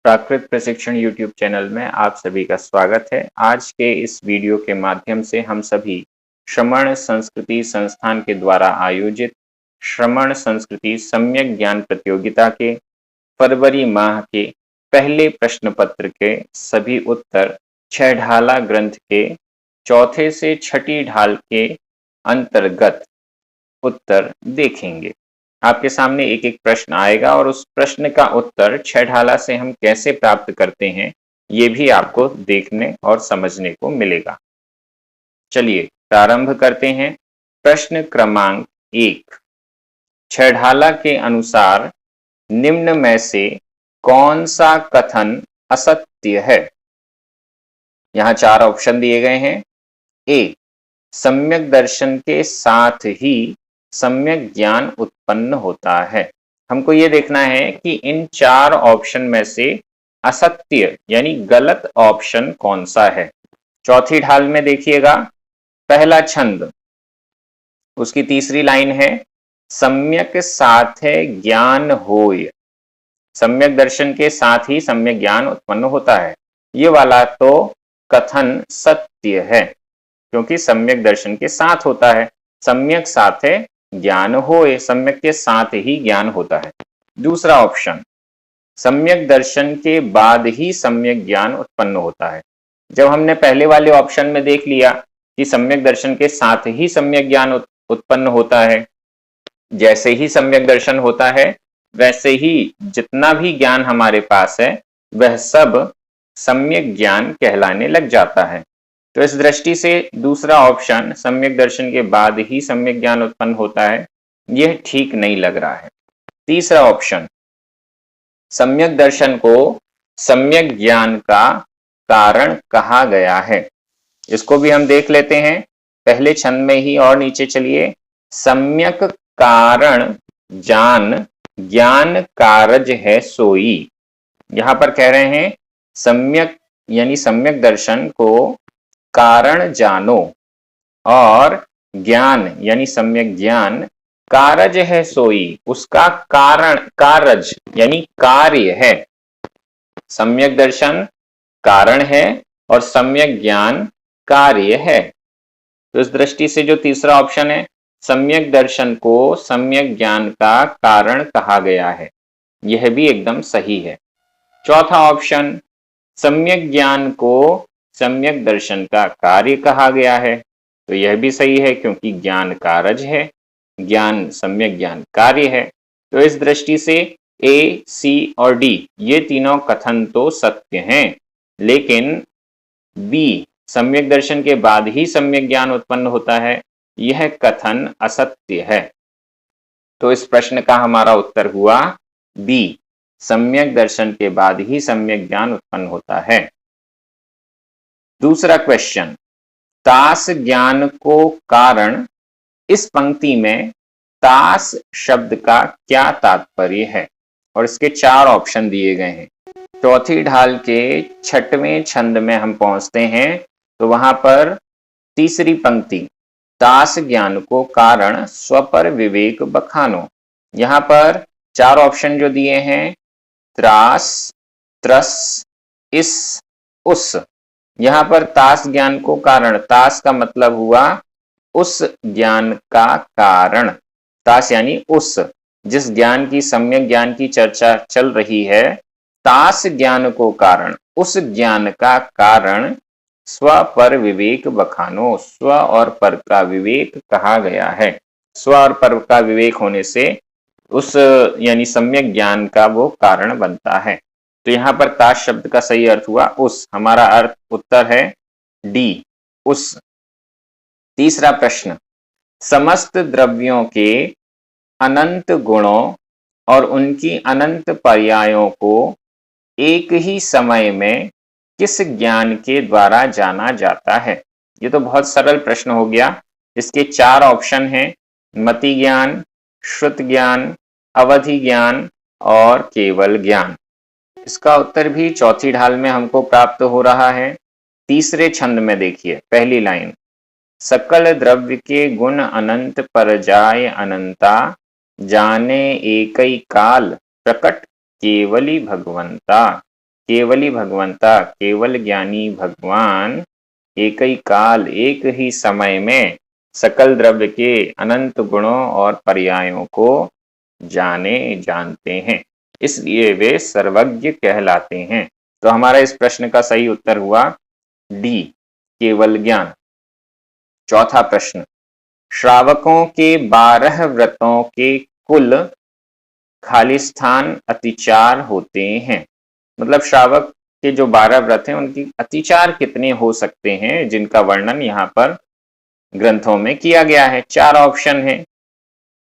प्राकृत प्रशिक्षण YouTube channel में आप सभी का स्वागत है। आज के इस वीडियो के माध्यम से हम सभी श्रमण संस्कृति संस्थान के द्वारा आयोजित श्रमण संस्कृति सम्यक ज्ञान प्रतियोगिता के फरवरी माह के पहले प्रश्न पत्र के सभी उत्तर 6 ढाला ग्रंथ के चौथे से छठी ढाल के अंतर्गत उत्तर देखेंगे। आपके सामने एक एक प्रश्न आएगा और उस प्रश्न का उत्तर 6 ढाला से हम कैसे प्राप्त करते हैं ये भी आपको देखने और समझने को मिलेगा। चलिए प्रारंभ करते हैं। प्रश्न क्रमांक 1, 6 ढाला के अनुसार निम्न में से कौन सा कथन असत्य है? यहां 4 ऑप्शन दिए गए हैं। ए, सम्यक दर्शन के साथ ही सम्यक ज्ञान उत्पन्न होता है। हमको ये देखना है कि इन 4 ऑप्शन में से असत्य यानी गलत ऑप्शन कौन सा है। चौथी ढाल में देखिएगा, पहला छंद, उसकी तीसरी लाइन है सम्यक साथ ज्ञान होय। सम्यक दर्शन के साथ ही सम्यक ज्ञान उत्पन्न होता है। ये वाला तो कथन सत्य है क्योंकि सम्यक दर्शन के साथ होता है। सम्यक साथ ज्ञान होए, सम्यक के साथ ही ज्ञान होता है। दूसरा ऑप्शन, सम्यक दर्शन के बाद ही सम्यक ज्ञान उत्पन्न होता है। जब हमने पहले वाले ऑप्शन में देख लिया कि सम्यक दर्शन के साथ ही सम्यक ज्ञान उत्पन्न होता है, जैसे ही सम्यक दर्शन होता है वैसे ही जितना भी ज्ञान हमारे पास है वह सब सम्यक ज्ञान कहलाने लग जाता है। तो इस दृष्टि से दूसरा ऑप्शन, सम्यक दर्शन के बाद ही सम्यक ज्ञान उत्पन्न होता है, यह ठीक नहीं लग रहा है। तीसरा ऑप्शन, सम्यक दर्शन को सम्यक ज्ञान का कारण कहा गया है। इसको भी हम देख लेते हैं पहले छंद में ही और नीचे चलिए। सम्यक कारण जान ज्ञान कारज है सोई। यहां पर कह रहे हैं सम्यक यानी सम्यक दर्शन को कारण जानो और ज्ञान यानी सम्यक ज्ञान कारज है सोई, उसका कारण कारज यानी कार्य है। सम्यक दर्शन कारण है और सम्यक ज्ञान कार्य है। तो इस दृष्टि से जो तीसरा ऑप्शन है, सम्यक दर्शन को सम्यक ज्ञान का कारण कहा गया है, यह भी एकदम सही है। चौथा ऑप्शन, सम्यक ज्ञान को सम्यक दर्शन का कार्य कहा गया है, तो यह भी सही है क्योंकि ज्ञान कारज है, ज्ञान सम्यक ज्ञान कार्य है। तो इस दृष्टि से ए, सी और डी ये तीनों कथन तो सत्य हैं, लेकिन बी, सम्यक दर्शन के बाद ही सम्यक ज्ञान उत्पन्न होता है, यह कथन असत्य है। तो इस प्रश्न का हमारा उत्तर हुआ बी, सम्यक दर्शन के बाद ही सम्यक ज्ञान उत्पन्न होता है। दूसरा क्वेश्चन, तास ज्ञान को कारण, इस पंक्ति में तास शब्द का क्या तात्पर्य है? और इसके 4 ऑप्शन दिए गए हैं। चौथी ढाल के 6वें छंद में हम पहुंचते हैं तो वहां पर तीसरी पंक्ति, तास ज्ञान को कारण स्वपर विवेक बखानो। यहां पर 4 ऑप्शन जो दिए हैं, त्रास, त्रस, इस, उस। यहां पर तास ज्ञान को कारण, तास का मतलब हुआ उस ज्ञान का कारण। तास यानी उस, जिस ज्ञान की सम्यक ज्ञान की चर्चा चल रही है, तास ज्ञान को कारण, उस ज्ञान का कारण स्व पर विवेक बखानो, स्व और पर का विवेक कहा गया है। स्व और पर का विवेक होने से उस यानी सम्यक ज्ञान का वो कारण बनता है। तो यहां पर तास शब्द का सही अर्थ हुआ उस। हमारा अर्थ उत्तर है डी, उस। तीसरा प्रश्न, समस्त द्रव्यों के अनंत गुणों और उनकी अनंत पर्यायों को एक ही समय में किस ज्ञान के द्वारा जाना जाता है? ये तो बहुत सरल प्रश्न हो गया। इसके 4 ऑप्शन हैं, मति ज्ञान, श्रुत ज्ञान, अवधि ज्ञान और केवल ज्ञान। इसका उत्तर भी चौथी ढाल में हमको प्राप्त हो रहा है। तीसरे छंद में देखिए पहली लाइन, सकल द्रव्य के गुण अनंत पर जाय अनंता, जाने एकई काल प्रकट केवली भगवंता। केवली भगवंता, केवल ज्ञानी भगवान एक ही काल एक ही समय में सकल द्रव्य के अनंत गुणों और पर्यायों को जाने जानते हैं, इसलिए वे सर्वज्ञ कहलाते हैं। तो हमारा इस प्रश्न का सही उत्तर हुआ डी, केवल ज्ञान। चौथा प्रश्न, श्रावकों के 12 व्रतों के कुल खाली स्थान अतिचार होते हैं। मतलब श्रावक के जो 12 व्रत हैं उनकी अतिचार कितने हो सकते हैं, जिनका वर्णन यहाँ पर ग्रंथों में किया गया है। 4 ऑप्शन है,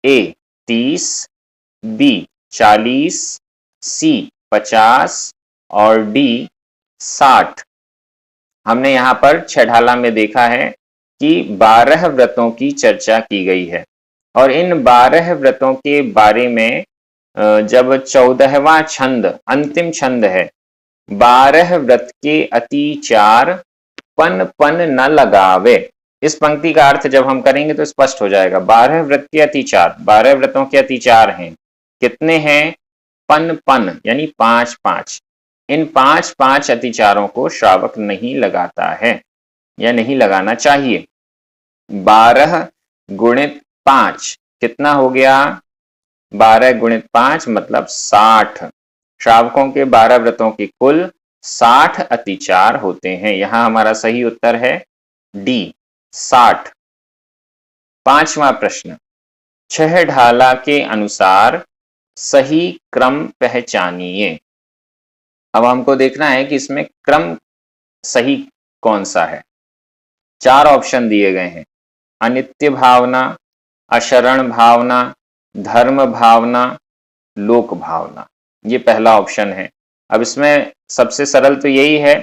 ए 30, बी 40, सी 50 और डी 60। हमने यहाँ पर छठाला में देखा है कि 12 व्रतों की चर्चा की गई है और इन 12 व्रतों के बारे में जब 14वां छंद अंतिम छंद है, 12 व्रत के अतिचार पन पन न लगावे, इस पंक्ति का अर्थ जब हम करेंगे तो स्पष्ट हो जाएगा। 12 व्रत के अतिचार, 12 व्रतों के अतिचार हैं, कितने हैं? पन पन यानी 5-5। इन 5-5 अतिचारों को श्रावक नहीं लगाता है या नहीं लगाना चाहिए। 12 गुणित 5 कितना हो गया? 12 गुणित 5 मतलब 60। श्रावकों के 12 व्रतों की कुल 60 अतिचार होते हैं। यहां हमारा सही उत्तर है डी 60। 5वां प्रश्न, छह ढाला के अनुसार सही क्रम पहचानिए। अब हमको देखना है कि इसमें क्रम सही कौन सा है। 4 ऑप्शन दिए गए हैं, अनित्य भावना, अशरण भावना, धर्म भावना, लोक भावना। ये पहला ऑप्शन है। अब इसमें सबसे सरल तो यही है,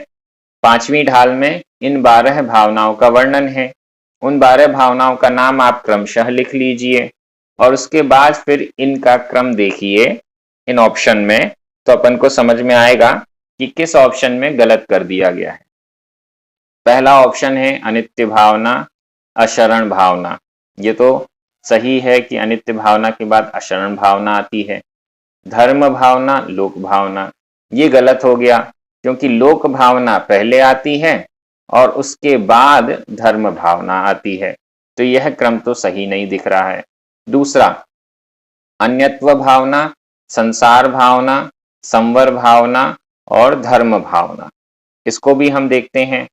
5वीं ढाल में इन 12 भावनाओं का वर्णन है। उन 12 भावनाओं का नाम आप क्रमशः लिख लीजिए और उसके बाद फिर इनका क्रम देखिए इन ऑप्शन में, तो अपन को समझ में आएगा कि किस ऑप्शन में गलत कर दिया गया है। पहला ऑप्शन है अनित्य भावना, अशरण भावना। ये तो सही है कि अनित्य भावना के बाद अशरण भावना आती है। धर्म भावना, लोक भावना, ये गलत हो गया क्योंकि लोक भावना पहले आती है और उसके बाद धर्म भावना आती है, तो यह क्रम तो सही नहीं दिख रहा है। दूसरा, अन्यत्व भावना, संसार भावना, संवर भावना और धर्म भावना, इसको भी हम देखते हैं।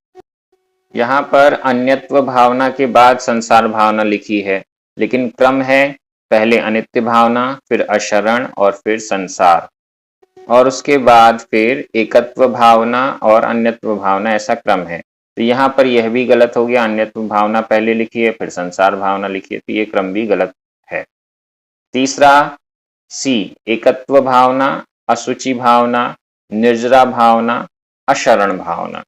यहाँ पर अन्यत्व भावना के बाद संसार भावना लिखी है, लेकिन क्रम है पहले अनित्य भावना, फिर अशरण और फिर संसार, और उसके बाद फिर एकत्व भावना और अन्यत्व भावना, ऐसा क्रम है। तो यहाँ पर यह भी गलत हो गया, अन्यत्व भावना पहले लिखी है फिर संसार भावना लिखी है, तो ये क्रम भी गलत है। तीसरा सी, एकत्व भावना, असुचि भावना, निर्जरा भावना, अशरण भावना।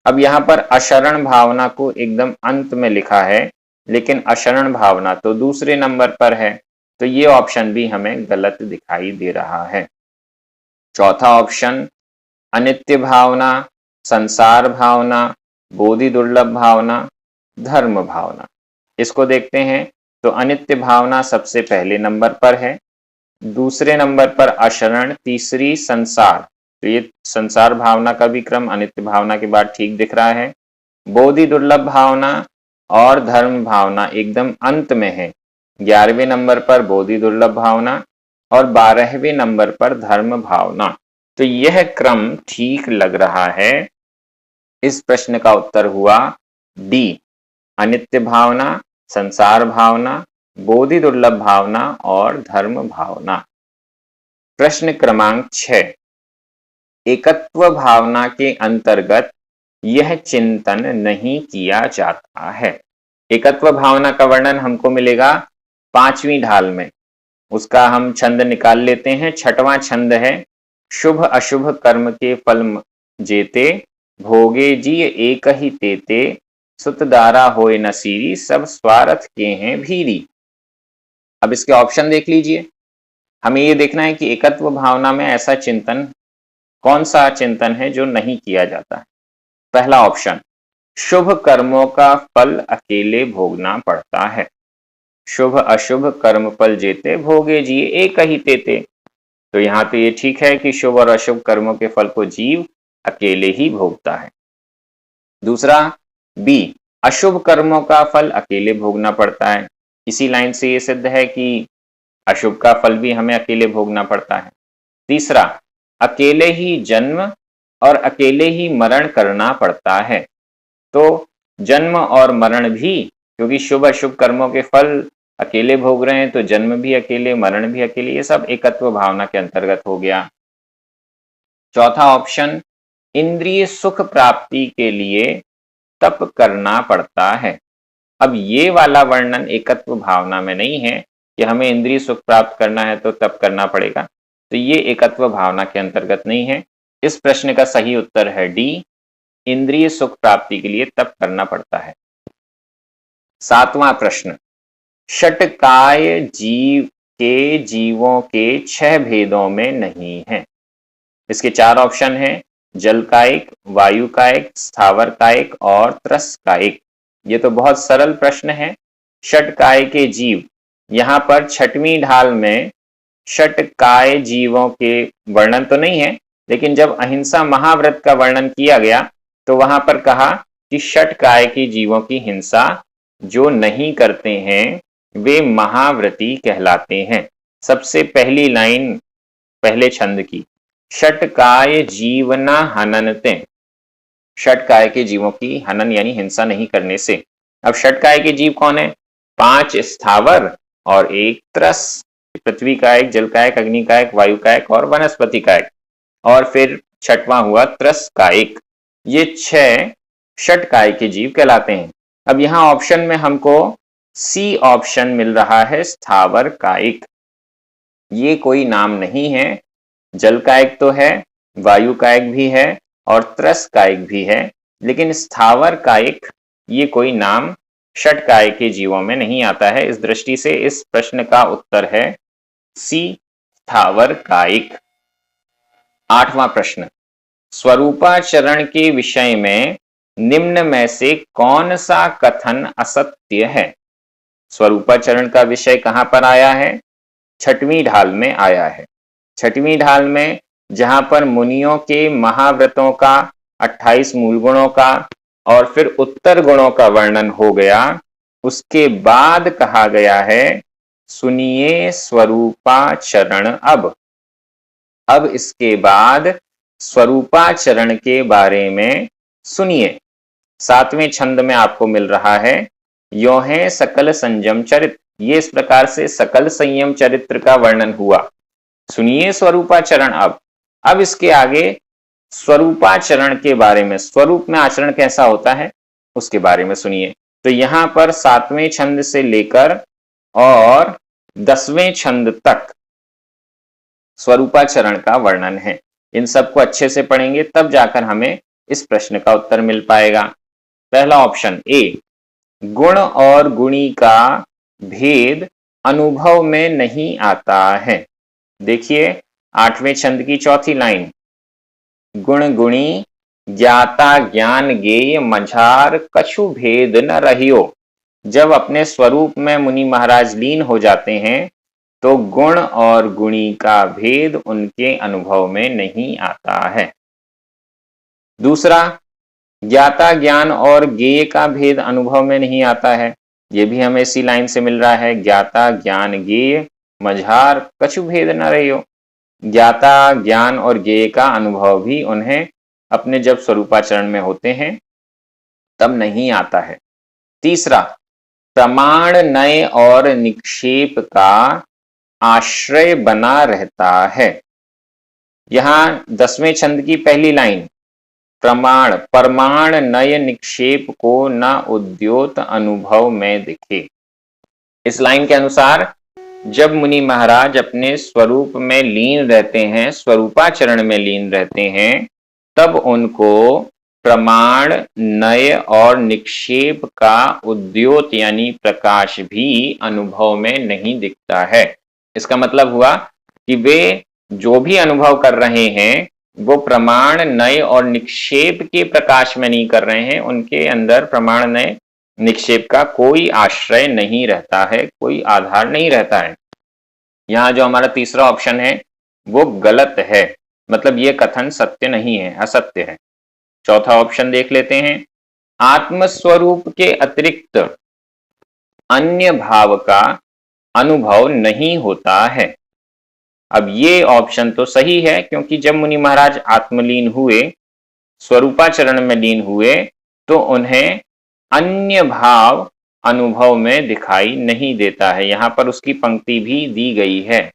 अब यहाँ पर अशरण भावना को एकदम अंत में लिखा है, लेकिन अशरण भावना तो दूसरे नंबर पर है, तो ये ऑप्शन भी हमें गलत दिखाई दे रहा है। चौथा ऑप्शन, अनित्य भावना, संसार भावना, बोधि दुर्लभ भावना, धर्म भावना, इसको देखते हैं तो अनित्य भावना सबसे पहले नंबर पर है, दूसरे नंबर पर अशरण, तीसरी संसार, तो ये संसार भावना का भी क्रम अनित्य भावना के बाद ठीक दिख रहा है। बोधि दुर्लभ भावना और धर्म भावना एकदम अंत में है, 11वें नंबर पर बोधि दुर्लभ भावना और 12वें नंबर पर धर्म भावना, तो यह क्रम ठीक लग रहा है। इस प्रश्न का उत्तर हुआ डी, अनित्य भावना, संसार भावना, बोधि दुर्लभ भावना और धर्म भावना। प्रश्न क्रमांक 6, एकत्व भावना के अंतर्गत यह चिंतन नहीं किया जाता है। एकत्व भावना का वर्णन हमको मिलेगा 5वीं ढाल में, उसका हम छंद निकाल लेते हैं। 6वां छंद है, शुभ अशुभ कर्म के फल जेते, भोगे जी एक ही तेते, सुतदारा होए नसीरी, सब स्वार्थ के हैं भीरी। अब इसके ऑप्शन देख लीजिए। हमें ये देखना है कि एकत्व भावना में ऐसा चिंतन, कौन सा चिंतन है जो नहीं किया जाता है। पहला ऑप्शन, शुभ कर्मों का फल अकेले भोगना पड़ता है। शुभ अशुभ कर्म फल जेते, भोगे जी एक ही तेते, तो यहाँ तो ये ठीक है कि शुभ और अशुभ कर्मों के फल को जीव अकेले ही भोगता है। दूसरा बी, अशुभ कर्मों का फल अकेले भोगना पड़ता है। इसी लाइन से ये सिद्ध है कि अशुभ का फल भी हमें अकेले भोगना पड़ता है। तीसरा, अकेले ही जन्म और अकेले ही मरण करना पड़ता है। तो जन्म और मरण भी, क्योंकि शुभ अशुभ कर्मों के फल अकेले भोग रहे हैं, तो जन्म भी अकेले, मरण भी अकेले, ये सब एकत्व भावना के अंतर्गत हो गया। चौथा ऑप्शन, इंद्रिय सुख प्राप्ति के लिए तप करना पड़ता है। अब ये वाला वर्णन एकत्व भावना में नहीं है कि हमें इंद्रिय सुख प्राप्त करना है तो तप करना पड़ेगा, तो ये एकत्व भावना के अंतर्गत नहीं है। इस प्रश्न का सही उत्तर है डी, इंद्रिय सुख प्राप्ति के लिए तप करना पड़ता है। सातवां प्रश्न, षटकाय जीव के जीवों के 6 भेदों में नहीं है। इसके 4 ऑप्शन हैं, जल कायिक, वायु कायिक, स्थावर कायिक और त्रस कायिक। ये तो बहुत सरल प्रश्न है। षटकाय के जीव, यहां पर 6वीं ढाल में षटकाय जीवों के वर्णन तो नहीं है, लेकिन जब अहिंसा महाव्रत का वर्णन किया गया तो वहां पर कहा कि षटकाय के जीवों की हिंसा जो नहीं करते हैं वे महाव्रती कहलाते हैं। सबसे पहली लाइन पहले छंद की, षटकाय जीवना हननते, षटकाय के जीवों की हनन यानी हिंसा नहीं करने से। अब षटकाय के जीव कौन है? 5 स्थावर और 1 त्रस, पृथ्वी कायक, जल कायक, अग्नि कायक, वायु कायक और वनस्पति कायक, और फिर 6वां हुआ त्रस कायिक। ये 6 षटकाय के जीव कहलाते हैं। अब यहां ऑप्शन में हमको सी ऑप्शन मिल रहा है, स्थावर कायिक। ये कोई नाम नहीं है, जल कायिक तो है, वायु कायिक भी है और त्रस कायिक भी है, लेकिन स्थावर कायिक ये कोई नाम षटकाय के जीवों में नहीं आता है। इस दृष्टि से इस प्रश्न का उत्तर है सी, स्थावर कायिक। 8वां प्रश्न, स्वरूपाचरण के विषय में निम्न में से कौन सा कथन असत्य है? स्वरूपाचरण का विषय कहां पर आया है? 6वीं ढाल में आया है। 6वीं ढाल में जहां पर मुनियों के महाव्रतों का, 28 मूल गुणों का और फिर उत्तर गुणों का वर्णन हो गया, उसके बाद कहा गया है सुनिए स्वरूपाचरण। अब इसके बाद स्वरूपाचरण के बारे में सुनिए। 7वें छंद में आपको मिल रहा है, यो है सकल संयम चरित्र। ये इस प्रकार से सकल संयम चरित्र का वर्णन हुआ। सुनिए स्वरूपाचरण। अब इसके आगे स्वरूपाचरण के बारे में, स्वरूप में आचरण कैसा होता है उसके बारे में सुनिए। तो यहां पर 7वें छंद से लेकर और 10वें छंद तक स्वरूपाचरण का वर्णन है। इन सबको अच्छे से पढ़ेंगे तब जाकर हमें इस प्रश्न का उत्तर मिल पाएगा। पहला ऑप्शन ए, गुण और गुणी का भेद अनुभव में नहीं आता है। देखिए 8वें छंद की 4थी लाइन, गुण गुणी ज्ञाता ज्ञान गेय मझार कछु भेद न रहियो। जब अपने स्वरूप में मुनि महाराज लीन हो जाते हैं तो गुण और गुणी का भेद उनके अनुभव में नहीं आता है। दूसरा, ज्ञाता ज्ञान और ज्ञेय का भेद अनुभव में नहीं आता है। यह भी हमें इसी लाइन से मिल रहा है, ज्ञाता ज्ञान ज्ञेय मझार कछु भेद न रहियो। ज्ञाता ज्ञान और ज्ञेय का अनुभव भी उन्हें अपने जब स्वरूपाचरण में होते हैं तब नहीं आता है। तीसरा, प्रमाण नय और निक्षेप का आश्रय बना रहता है। यहां 10वें छंद की पहली लाइन, प्रमाण परमाण नय निक्षेप को न उद्योत अनुभव में दिखे। इस लाइन के अनुसार जब मुनि महाराज अपने स्वरूप में लीन रहते हैं, स्वरूपाचरण में लीन रहते हैं, तब उनको प्रमाण नय और निक्षेप का उद्योत यानी प्रकाश भी अनुभव में नहीं दिखता है। इसका मतलब हुआ कि वे जो भी अनुभव कर रहे हैं वो प्रमाण नय और निक्षेप के प्रकाश में नहीं कर रहे हैं। उनके अंदर प्रमाण नय निक्षेप का कोई आश्रय नहीं रहता है, कोई आधार नहीं रहता है। यहां जो हमारा तीसरा ऑप्शन है वो गलत है। मतलब ये कथन सत्य नहीं है, असत्य है। चौथा ऑप्शन देख लेते हैं, आत्मस्वरूप के अतिरिक्त अन्य भाव का अनुभव नहीं होता है। अब ये ऑप्शन तो सही है, क्योंकि जब मुनि महाराज आत्मलीन हुए, स्वरूपाचरण में लीन हुए, तो उन्हें अन्य भाव अनुभव में दिखाई नहीं देता है। यहां पर उसकी पंक्ति भी दी गई है।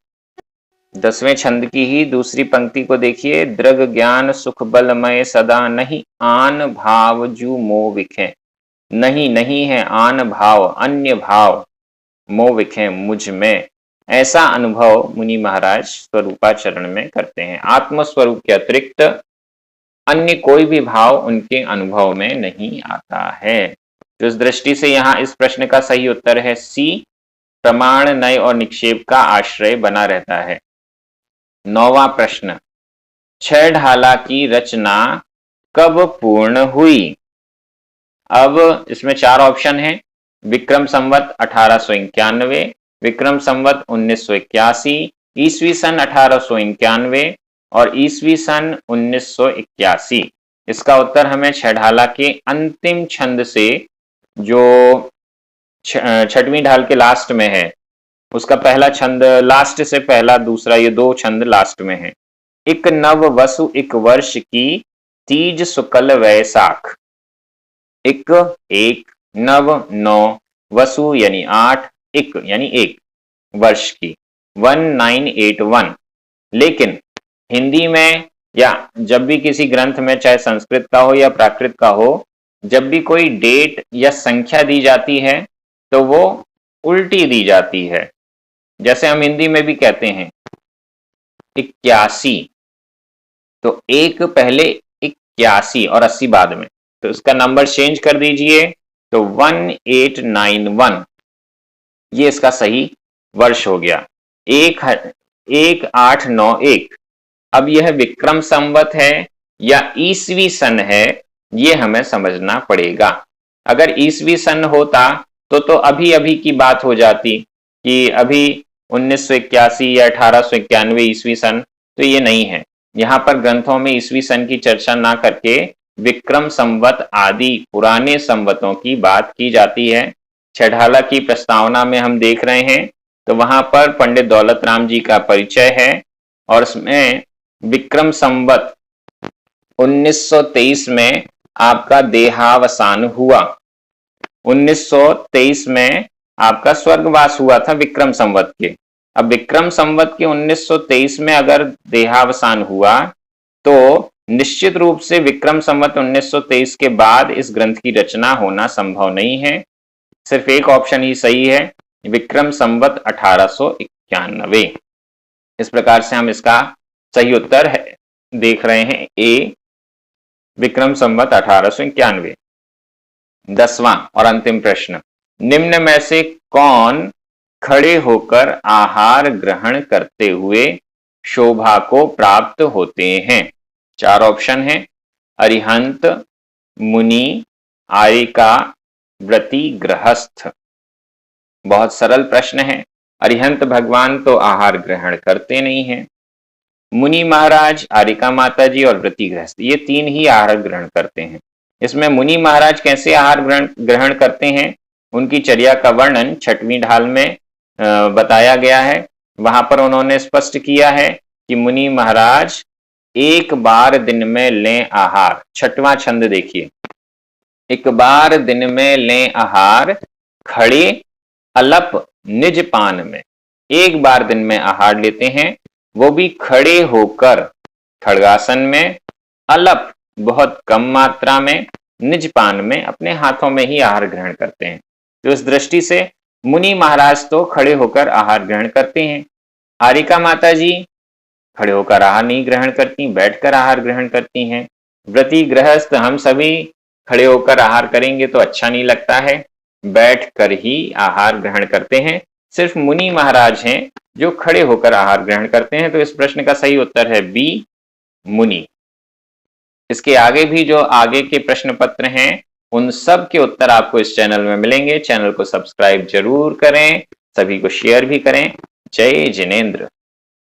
10वें छंद की ही दूसरी पंक्ति को देखिए, दृग ज्ञान सुख बलमय सदा नहीं आन भाव जू मोह विखे। नहीं, नहीं है आन भाव, अन्य भाव, मोह विखे मुझ में। ऐसा अनुभव मुनि महाराज स्वरूपाचरण में करते हैं। आत्मस्वरूप के अतिरिक्त अन्य कोई भी भाव उनके अनुभव में नहीं आता है। तो इस दृष्टि से यहाँ इस प्रश्न का सही उत्तर है सी, प्रमाण, नय और निक्षेप का आश्रय बना रहता है। 9वां प्रश्न, छह ढाला की रचना कब पूर्ण हुई? अब इसमें 4 ऑप्शन हैं, विक्रम संवत 1891, विक्रम संवत 1981, ईसवी सन 1891 और ईसवी सन 1981। इसका उत्तर हमें छह ढाला के अंतिम छंद से, जो छठवीं ढाल के लास्ट में है, उसका पहला छंद, लास्ट से पहला दूसरा, ये 2 छंद लास्ट में है। इक नव वसु इक वर्ष की तीज सुकल वैसाख। इक 1, नव 9, वसु यानी 8, इक यानी 1 वर्ष की 1981। लेकिन हिंदी में या जब भी किसी ग्रंथ में, चाहे संस्कृत का हो या प्राकृत का हो, जब भी कोई डेट या संख्या दी जाती है तो वो उल्टी दी जाती है। जैसे हम हिंदी में भी कहते हैं 81, तो 1 पहले 81 और 80 बाद में, तो इसका नंबर चेंज कर दीजिए, तो 1891 ये इसका सही वर्ष हो गया। 1891। अब यह विक्रम संवत है या ईसवी सन है, ये हमें समझना पड़ेगा। अगर ईसवी सन होता तो अभी अभी की बात हो जाती कि अभी 1981 या 1891 ईसवी सन, तो ये नहीं है। यहाँ पर ग्रंथों में ईसवी सन की चर्चा ना करके विक्रम संवत आदि पुराने संवतों की बात की जाती है। छठाला की प्रस्तावना में हम देख रहे हैं, तो वहां पर पंडित दौलत राम जी का परिचय है और उसमें विक्रम संवत 1923 में आपका देहावसान हुआ। 1923 में आपका स्वर्गवास हुआ था विक्रम संवत के। अब विक्रम संवत के 1923 में अगर देहावसान हुआ, तो निश्चित रूप से विक्रम संवत 1923 के बाद इस ग्रंथ की रचना होना संभव नहीं है। सिर्फ एक ऑप्शन ही सही है, विक्रम संवत 1891। इस प्रकार से हम इसका सही उत्तर है देख रहे हैं ए, विक्रम संवत 1891। 10वां और अंतिम प्रश्न, निम्न में से कौन खड़े होकर आहार ग्रहण करते हुए शोभा को प्राप्त होते हैं? 4 ऑप्शन हैं, अरिहंत, मुनि, आर्यिका, व्रती, गृहस्थ। बहुत सरल प्रश्न है। अरिहंत भगवान तो आहार ग्रहण करते नहीं हैं। मुनि महाराज, आर्यिका माता जी और व्रती गृहस्थ, ये 3 ही आहार ग्रहण करते हैं। इसमें मुनि महाराज कैसे आहार ग्रहण करते हैं, उनकी चर्या का वर्णन 6वीं ढाल में बताया गया है। वहां पर उन्होंने स्पष्ट किया है कि मुनि महाराज एक बार दिन में लें आहार। 6वां छंद देखिए, एक बार दिन में लें आहार, खड़े अलप निज पान में। एक बार दिन में आहार लेते हैं, वो भी खड़े होकर खड़गासन में, अलप बहुत कम मात्रा में, निज पान में अपने हाथों में ही आहार ग्रहण करते हैं। तो इस दृष्टि से मुनि महाराज तो खड़े होकर आहार ग्रहण करते हैं। आर्यिका माता जी खड़े होकर आहार नहीं ग्रहण करती, बैठकर आहार ग्रहण करती हैं। व्रती गृहस्थ हम सभी खड़े होकर आहार करेंगे तो अच्छा नहीं लगता है, बैठकर ही आहार ग्रहण करते हैं। सिर्फ मुनि महाराज हैं जो खड़े होकर आहार ग्रहण करते हैं। तो इस प्रश्न का सही उत्तर है बी, मुनि। इसके आगे भी जो आगे के प्रश्न पत्र हैं, उन सब के उत्तर आपको इस चैनल में मिलेंगे। चैनल को सब्सक्राइब जरूर करें, सभी को शेयर भी करें। जय जिनेंद्र।